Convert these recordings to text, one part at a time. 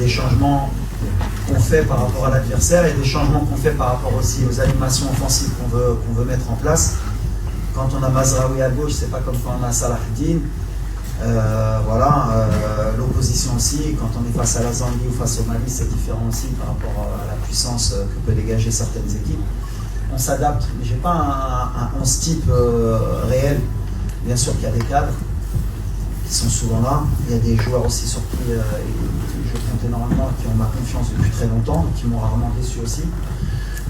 des changements qu'on fait par rapport à l'adversaire et des changements qu'on fait par rapport aussi aux animations offensives qu'on veut mettre en place. Quand on a Mazraoui à gauche, c'est pas comme quand on a Salahuddin. L'opposition aussi, quand on est face à la Zambie ou face au Mali, c'est différent aussi par rapport à la puissance que peut dégager certaines équipes. On s'adapte, mais j'ai pas un 11 type réel. Bien sûr qu'il y a des cadres qui sont souvent là. Il y a des joueurs aussi sur qui je compte énormément, qui ont ma confiance depuis très longtemps, qui m'ont rarement déçu aussi.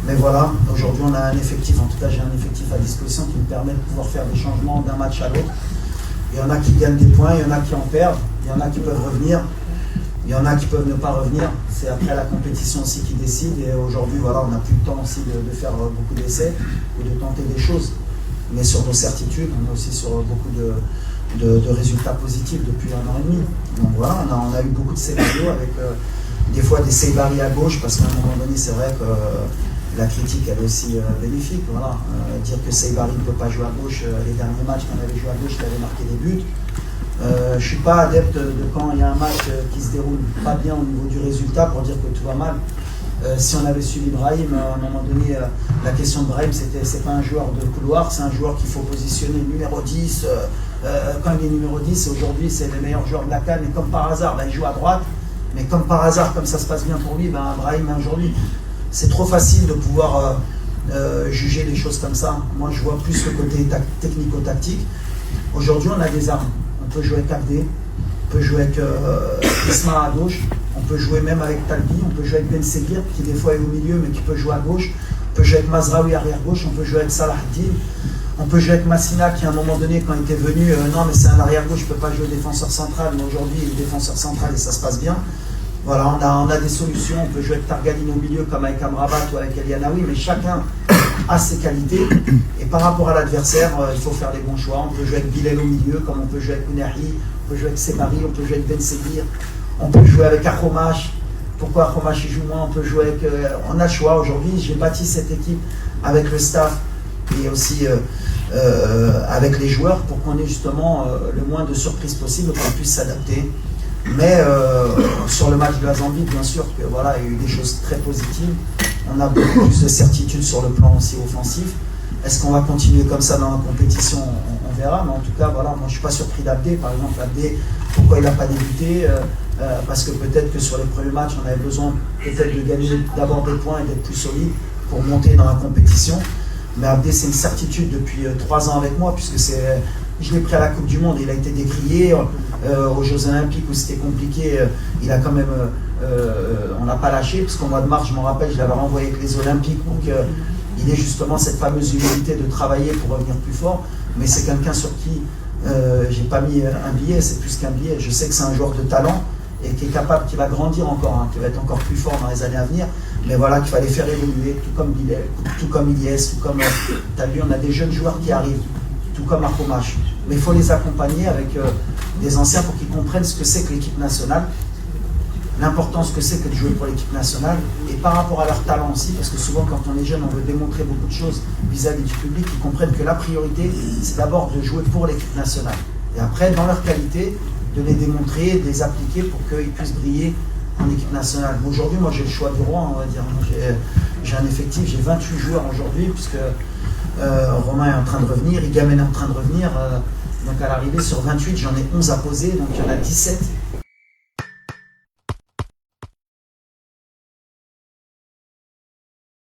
Mais voilà, aujourd'hui on a un effectif, en tout cas j'ai un effectif à disposition qui me permet de pouvoir faire des changements d'un match à l'autre. Il y en a qui gagnent des points, il y en a qui en perdent, il y en a qui peuvent revenir, il y en a qui peuvent ne pas revenir. C'est après la compétition aussi qui décide. Et aujourd'hui, voilà, on n'a plus le temps aussi de faire beaucoup d'essais ou de tenter des choses. Mais sur nos certitudes, on est aussi sur beaucoup de résultats positifs depuis 1 an et demi. Donc voilà, on a eu beaucoup de scénarios avec des fois des Seybari à gauche, parce qu'à un moment donné, c'est vrai que la critique, elle est aussi bénéfique. Voilà. Dire que Seybari ne peut pas jouer à gauche, les derniers matchs qu'on avait joué à gauche, il avait marqué des buts. Je ne suis pas adepte de quand il y a un match qui se déroule pas bien au niveau du résultat pour dire que tout va mal. Si on avait suivi Brahim, à un moment donné, la question de Brahim, c'est pas un joueur de couloir, c'est un joueur qu'il faut positionner numéro 10. Quand il est numéro 10, aujourd'hui, c'est le meilleur joueur de la CAN, et comme par hasard, il joue à droite. Mais comme par hasard, comme ça se passe bien pour lui, Brahim, aujourd'hui, c'est trop facile de pouvoir juger les choses comme ça. Moi, je vois plus le côté technico-tactique. Aujourd'hui, on a des armes. On peut jouer avec Abdé, on peut jouer avec Isma à gauche, on peut jouer même avec Talbi, on peut jouer avec Ben Seguir, qui des fois est au milieu, mais qui peut jouer à gauche. On peut jouer avec Mazraoui arrière-gauche, on peut jouer avec Salahuddin. On peut jouer avec Massina, qui à un moment donné, quand il était venu, non mais c'est un arrière-gauche, je ne peux pas jouer défenseur central, mais aujourd'hui il est défenseur central et ça se passe bien. Voilà, on a des solutions, on peut jouer avec Targaline au milieu comme avec Amrabat ou avec Elianaoui, mais chacun a ses qualités. Et par rapport à l'adversaire, il faut faire les bons choix. On peut jouer avec Bilal au milieu, comme on peut jouer avec Ounahi, on peut jouer avec Sebari, on peut jouer avec Ben Seguir, on peut jouer avec Akhomash. Pourquoi Akhomash il joue moins? On peut jouer avec... on a le choix aujourd'hui. J'ai bâti cette équipe avec le staff et aussi avec les joueurs pour qu'on ait justement le moins de surprises possible, qu'on puisse s'adapter. Mais sur le match de la Zambie, bien sûr que voilà, il y a eu des choses très positives. On a beaucoup plus de certitude sur le plan aussi offensif. Est-ce qu'on va continuer comme ça dans la compétition? On verra. Mais en tout cas, voilà, moi je ne suis pas surpris d'Abdé. Par exemple, Abdé, pourquoi il n'a pas débuté? Parce que peut-être que sur les premiers matchs, on avait besoin peut-être de gagner d'abord des points et d'être plus solide pour monter dans la compétition. Mais Abdé, c'est une certitude depuis 3 ans avec moi, puisque je l'ai pris à la Coupe du Monde. Il a été décrié aux Jeux Olympiques où c'était compliqué. Il a quand même, on n'a pas lâché, parce qu'au mois de mars, je m'en rappelle, je l'avais renvoyé avec les Olympiques pour qu'il ait justement cette fameuse humilité de travailler pour revenir plus fort. Mais c'est quelqu'un sur qui j'ai pas mis un billet, c'est plus qu'un billet. Je sais que c'est un joueur de talent et qui est capable, qui va grandir encore, qui va être encore plus fort dans les années à venir. Mais voilà, qu'il fallait faire évoluer, tout comme Ilyes, tout comme tu as vu, on a des jeunes joueurs qui arrivent, tout comme Akhomash. Mais il faut les accompagner avec des anciens pour qu'ils comprennent ce que c'est que l'équipe nationale, l'importance que c'est que de jouer pour l'équipe nationale, et par rapport à leur talent aussi, parce que souvent quand on est jeune, on veut démontrer beaucoup de choses vis-à-vis du public, ils comprennent que la priorité, c'est d'abord de jouer pour l'équipe nationale. Et après, dans leur qualité, de les démontrer, de les appliquer pour qu'ils puissent briller en équipe nationale. Aujourd'hui, moi j'ai le choix du roi, on va dire. J'ai un effectif, j'ai 28 joueurs aujourd'hui, puisque Romain est en train de revenir, Igamen est en train de revenir. Donc à l'arrivée, sur 28, j'en ai 11 à poser, donc il y en a 17